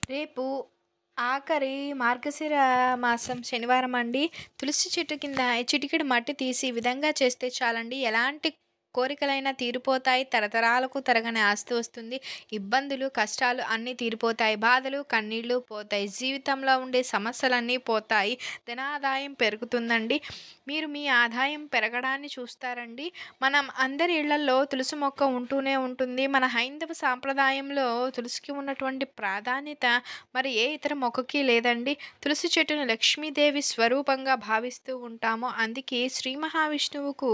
రేపు ఆఖరి మార్గశిర మాసం శనివారం అండి. తులసి చెట్టు కింద చిటికెడు మట్టి తీసి ఈ విధంగా చేస్తే చాలండి. ఎలాంటి కోరికలైనా తీరిపోతాయి. తరతరాలకు తరగని ఆస్తి వస్తుంది. ఇబ్బందులు, కష్టాలు అన్నీ తీరిపోతాయి. బాధలు, కన్నీళ్లు పోతాయి. జీవితంలో ఉండే సమస్యలన్నీ పోతాయి. ధనాదాయం పెరుగుతుందండి. మీరు మీ ఆదాయం పెరగడాన్ని చూస్తారండి. మనం అందరి ఇళ్లల్లో తులసి మొక్క ఉంటూనే ఉంటుంది. మన హైందవ సాంప్రదాయంలో తులసికి ఉన్నటువంటి ప్రాధాన్యత మరి ఏ ఇతర మొక్కకి లేదండి. తులసి చెట్టును లక్ష్మీదేవి స్వరూపంగా భావిస్తూ ఉంటాము. అందుకే శ్రీ మహావిష్ణువుకు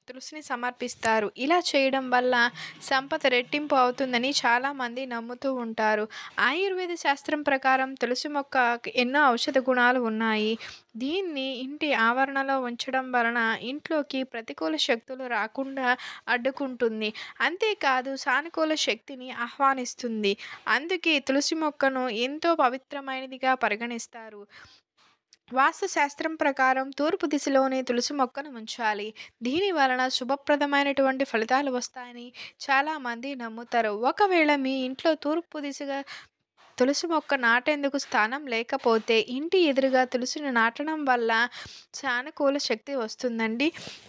తులసిని సమర్పిస్తారు. ఇలా చేయడం వల్ల సంపద రెట్టింపు అవుతుందని చాలామంది నమ్ముతూ ఉంటారు. ఆయుర్వేద శాస్త్రం ప్రకారం తులసి మొక్కకి ఎన్నో ఔషధ గుణాలు ఉన్నాయి. దీన్ని ఇంటి ఆవరణలో ఉంచడం వలన ఇంట్లోకి ప్రతికూల శక్తులు రాకుండా అడ్డుకుంటుంది. అంతేకాదు సానుకూల శక్తిని ఆహ్వానిస్తుంది. అందుకే తులసి మొక్కను ఎంతో పవిత్రమైనదిగా పరిగణిస్తారు. వాస్తు శాస్త్రం ప్రకారం తూర్పు దిశలోనే తులసి మొక్కను ఉంచాలి. దీని వలన శుభప్రదమైనటువంటి ఫలితాలు వస్తాయని చాలామంది నమ్ముతారు. ఒకవేళ మీ ఇంట్లో తూర్పు దిశగా తులసి మొక్క నాటేందుకు స్థానం లేకపోతే ఇంటి ఎదురుగా తులసిని నాటడం వల్ల సానుకూల శక్తి వస్తుందండి.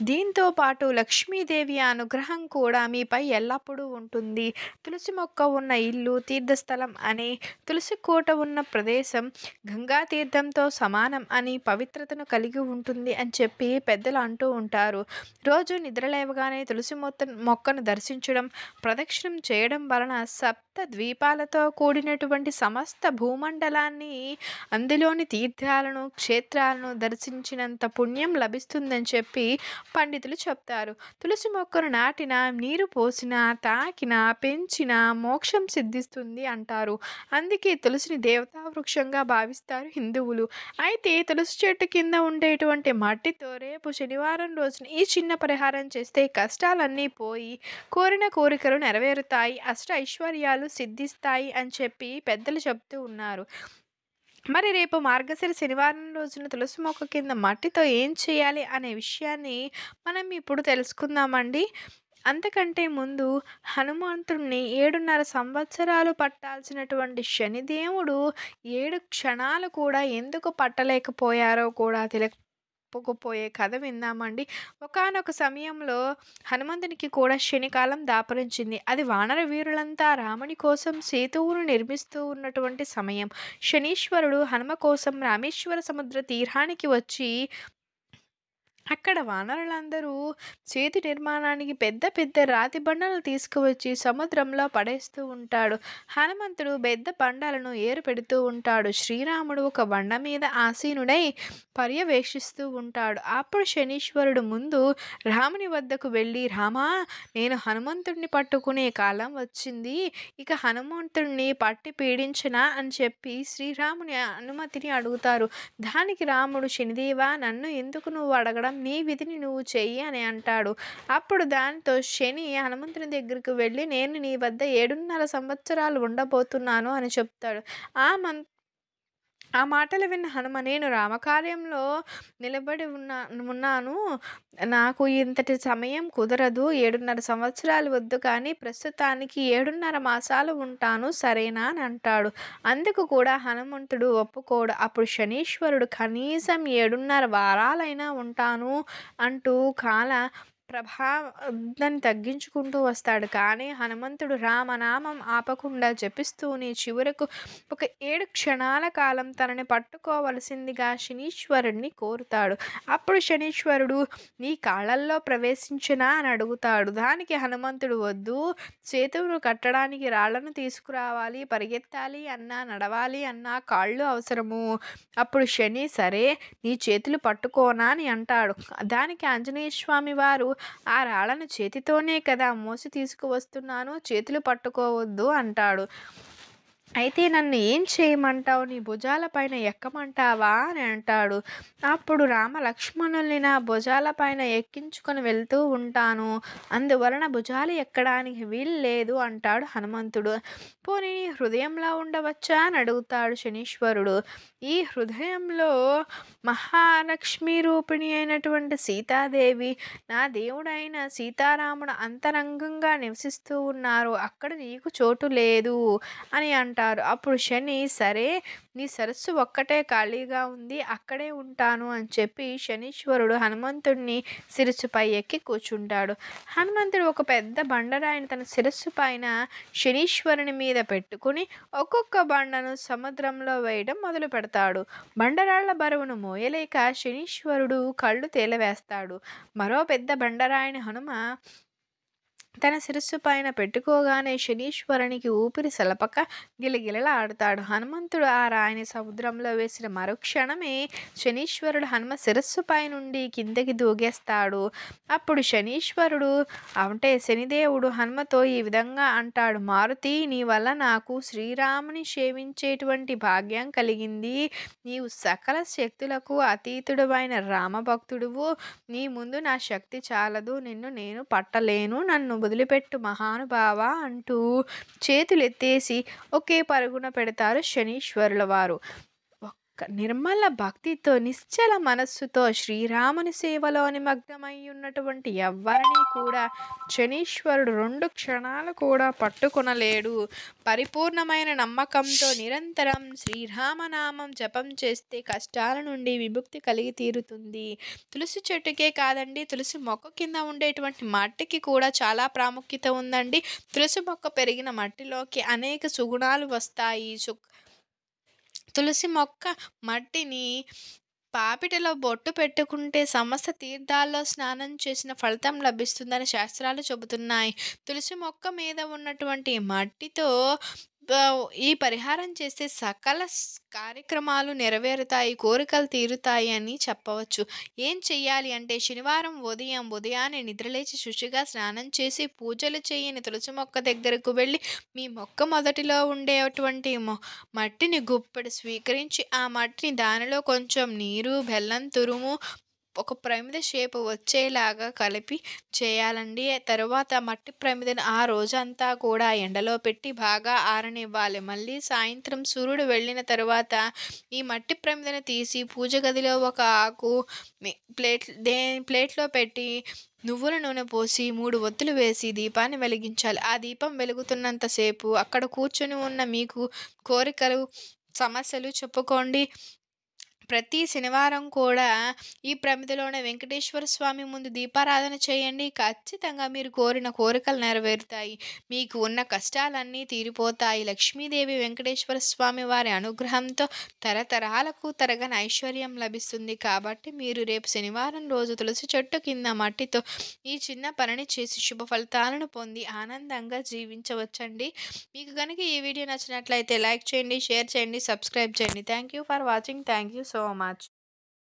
దీంతో పాటు లక్ష్మీదేవి అనుగ్రహం కూడా మీపై ఎల్లప్పుడూ ఉంటుంది. తులసి మొక్క ఉన్న ఇల్లు తీర్థస్థలం అని, తులసి కోట ఉన్న ప్రదేశం గంగా తీర్థంతో సమానం అని పవిత్రతను కలిగి ఉంటుంది అని చెప్పి పెద్దలు అంటూ ఉంటారు. రోజు నిద్రలేవగానే తులసి మొక్కను దర్శించడం, ప్రదక్షిణం చేయడం వలన సప్త ద్వీపాలతో కూడినటువంటి సమస్త భూమండలాన్ని, అందులోని తీర్థాలను, క్షేత్రాలను దర్శించినంత పుణ్యం లభిస్తుందని చెప్పి పండితులు చెప్తారు. తులసి మొక్కను నాటినా, నీరు పోసినా, తాకినా, పెంచినా మోక్షం సిద్ధిస్తుంది అంటారు. అందుకే తులసిని దేవతా వృక్షంగా భావిస్తారు హిందువులు. అయితే తులసి చెట్టు కింద ఉండేటువంటి మట్టితో రేపు శనివారం రోజున ఈ చిన్న పరిహారం చేస్తే కష్టాలన్నీ పోయి కోరిన కోరికలు నెరవేరుతాయి, అష్ట ఐశ్వర్యాలు సిద్ధిస్తాయి అని చెప్పి పెద్దలు చెప్తూ ఉన్నారు. మరి రేపు మార్గశిర శనివారం రోజున తులసి మొక్క కింద మట్టితో ఏం చేయాలి అనే విషయాన్ని మనం ఇప్పుడు తెలుసుకుందామండి. అంతకంటే ముందు హనుమంతుడిని 7.5 సంవత్సరాలు పట్టాల్సినటువంటి శనిదేవుడు 7 క్షణాలు కూడా ఎందుకు పట్టలేకపోయారో కూడా తెలియకపోయే కథ విందామండి. ఒకానొక సమయంలో హనుమంతునికి కూడా శనికాలం దాపురించింది. అది వానర వీరులంతా రాముని కోసం సేతువును నిర్మిస్తూ ఉన్నటువంటి సమయం. శనీశ్వరుడు హనుమ కోసం రామేశ్వర సముద్ర తీరానికి వచ్చి అక్కడ వానరులందరూ చేతి నిర్మాణానికి పెద్ద పెద్ద రాతి బండలను తీసుకువచ్చి సముద్రంలో పడేస్తూ ఉంటాడు. హనుమంతుడు పెద్ద బండలను ఏరు పెడుతూ ఉంటాడు. శ్రీరాముడు ఒక బండ మీద ఆసీనుడై పర్యవేక్షిస్తూ ఉంటాడు. అప్పుడు శనీశ్వరుడు ముందు రాముని వద్దకు వెళ్ళి, రామా, నేను హనుమంతుడిని పట్టుకునే కాలం వచ్చింది. ఇక హనుమంతుడిని పట్టి పీడించనా అని చెప్పి శ్రీరాముని అనుమతిని అడుగుతారు. దానికి రాముడు, శనిదేవా, నన్ను ఎందుకు నువ్వు అడగడం, నీ విధిని నువ్వు చెయ్యి అని అంటాడు. అప్పుడు దానితో శని హనుమంతుని దగ్గరికి వెళ్ళి, నేను నీ వద్ద 7.5 సంవత్సరాలు ఉండబోతున్నాను అని చెప్తాడు. ఆ మం ఆ మాటలు విన్న హనుమ, నేను రామకార్యంలో నిలబడి ఉన్నాను. నాకు ఇంతటి సమయం కుదరదు. 7.5 సంవత్సరాలు వద్దు, కానీ ప్రస్తుతానికి 7.5 మాసాలు ఉంటాను, సరేనా అని అంటాడు. అందుకు కూడా హనుమంతుడు ఒప్పుకోడు. అప్పుడు శనీశ్వరుడు కనీసం 7.5 వారాలైనా ఉంటాను అంటూ కాల ప్రభావాన్ని తగ్గించుకుంటూ వస్తాడు. కానీ హనుమంతుడు రామనామం ఆపకుండా జపిస్తూనే చివరకు ఒక 7 క్షణాల కాలం తనని పట్టుకోవలసిందిగా శనీశ్వరుడిని కోరుతాడు. అప్పుడు శనీశ్వరుడు, నీ కాళ్ళల్లో ప్రవేశించనా అని అడుగుతాడు. దానికి హనుమంతుడు, వద్దు, సేతువును కట్టడానికి రాళ్లను తీసుకురావాలి, పరిగెత్తాలి అన్నా, నడవాలి అన్నా కాళ్ళు అవసరము. అప్పుడు శని, సరే, నీ చేతులు పట్టుకోనా అని అంటాడు. దానికి ఆంజనేయ స్వామి వారు, ఆ రాళ్లను చేతితోనే కదా మోసి తీసుకువస్తున్నాను, చేతులు పట్టుకోవద్దు అంటాడు. అయితే నన్ను ఏం చేయమంటావు, నీ భుజాలపైన ఎక్కమంటావా అని అంటాడు. అప్పుడు రామ లక్ష్మణుల్ని నా భుజాలపైన ఎక్కించుకొని వెళ్తూ ఉంటాను, అందువలన భుజాలు ఎక్కడానికి వీలు లేదు అంటాడు హనుమంతుడు. పోనీ నీ హృదయంలో ఉండవచ్చా అని అడుగుతాడు శనీశ్వరుడు. ఈ హృదయంలో మహాలక్ష్మి రూపిణి అయినటువంటి సీతాదేవి, నా దేవుడైన సీతారాముడు అంతరంగంగా నివసిస్తూ ఉన్నారు, అక్కడ నీకు చోటు లేదు అని అంటాడు. అంటారు. అప్పుడు శని, "సరే, నీ సరస్సు ఒక్కటే ఖాళీగా ఉంది. అక్కడే ఉంటాను" అని చెప్పి శనీశ్వరుడు హనుమంతుడిని శిరస్సుపై ఎక్కి కూర్చుంటాడు. హనుమంతుడు ఒక పెద్ద బండరాయిని తన శిరస్సు పైన శనీశ్వరుని మీద పెట్టుకుని ఒక్కొక్క బండను సముద్రంలో వేయడం మొదలుపెడతాడు. బండరాళ్ల బరువును మోయలేక శనీశ్వరుడు కళ్ళు తేలవేస్తాడు. మరో పెద్ద బండరాయిని హనుమ తన శిరస్సు పైన పెట్టుకోగానే శనీశ్వరునికి ఊపిరి సలపక గిలగిలలాడుతాడు. హనుమంతుడు ఆ రాయిని సముద్రంలో వేసిన మరుక్షణమే శనీశ్వరుడు హనుమ శిరస్సుపై నుండి కిందకి దూకేస్తాడు. అప్పుడు శనీశ్వరుడు అంటే శనిదేవుడు హనుమతో ఈ విధంగా అంటాడు: "మారుతి, నీ వల్ల నాకు శ్రీరాముని సేవించేటువంటి భాగ్యం కలిగింది. నీవు సకల శక్తులకు అతీతుడవైన రామభక్తుడువు. నీ ముందు నా శక్తి చాలదు. నిన్ను నేను పట్టలేను. నన్ను వదిలిపెట్టు మహానుభావా" అంటూ చేతులెత్తేసి ఒకే పరుగున పెడతారు శనీశ్వరుల వారు. ఒక్క నిర్మల భక్తితో నిశ్చల మనస్సుతో శ్రీరాముని సేవలో నిమగ్నమై ఉన్నటువంటి ఎవ్వరినీ కూడా శనీశ్వరుడు 2 క్షణాలు కూడా పట్టుకొనలేడు. పరిపూర్ణమైన నమ్మకంతో నిరంతరం శ్రీరామనామం జపం చేస్తే కష్టాల నుండి విముక్తి కలిగి తీరుతుంది. తులసి చెట్టుకే కాదండి, తులసి మొక్క కింద ఉండేటువంటి మట్టికి కూడా చాలా ప్రాముఖ్యత ఉందండి. తులసి మొక్క పెరిగిన మట్టిలోకి అనేక సుగుణాలు వస్తాయి. తులసి మొక్క మట్టిని పాపిటలో బొట్టు పెట్టుకుంటే సమస్త తీర్థాల్లో స్నానం చేసిన ఫలితం లభిస్తుందని శాస్త్రాలు చెబుతున్నాయి. తులసి మొక్క మీద ఉన్నటువంటి మట్టితో ఈ పరిహారం చేస్తే సకల కార్యక్రమాలు నెరవేరుతాయి, కోరికలు తీరుతాయి అని చెప్పవచ్చు. ఏం చెయ్యాలి అంటే శనివారం ఉదయాన్నే నిద్రలేచి శుచిగా స్నానం చేసి పూజలు చేయని తులసి మొక్క దగ్గరకు వెళ్ళి మీ మొక్క మొదటిలో ఉండేటువంటి మట్టిని గుప్పెడు స్వీకరించి ఆ మట్టిని దానిలో కొంచెం నీరు, బెల్లం తురుము ఒక ప్రమిద షేపు వచ్చేలాగా కలిపి చేయాలండి. తరువాత మట్టి ప్రమిదను ఆ రోజంతా కూడా ఎండలో పెట్టి బాగా ఆరనివ్వాలి. మళ్ళీ సాయంత్రం సూర్యుడు వెళ్ళిన తరువాత ఈ మట్టి ప్రమిదను తీసి పూజ గదిలో ఒక ఆకు ప్లేట్లో పెట్టి నువ్వుల నూనె పోసి 3 ఒత్తులు వేసి దీపాన్ని వెలిగించాలి. ఆ దీపం వెలుగుతున్నంతసేపు అక్కడ కూర్చొని ఉన్న మీకు కోరికలు, సమస్యలు చెప్పుకోండి. ప్రతి శనివారం కూడా ఈ ప్రమిదలోనే వెంకటేశ్వర స్వామి ముందు దీపారాధన చేయండి. ఖచ్చితంగా మీరు కోరిన కోరికలు నెరవేరుతాయి. మీకు ఉన్న కష్టాలన్నీ తీరిపోతాయి. లక్ష్మీదేవి వెంకటేశ్వర స్వామి వారి అనుగ్రహంతో తరతరాలకు తరగని ఐశ్వర్యం లభిస్తుంది. కాబట్టి మీరు రేపు శనివారం రోజు తులసి చెట్టు కింద మట్టితో ఈ చిన్న పనిని చేసి శుభ ఫలితాలను పొంది ఆనందంగా జీవించవచ్చండి. మీకు కనుక ఈ వీడియో నచ్చినట్లయితే లైక్ చేయండి, షేర్ చేయండి, సబ్స్క్రైబ్ చేయండి. Thank you for watching. Thank you so much.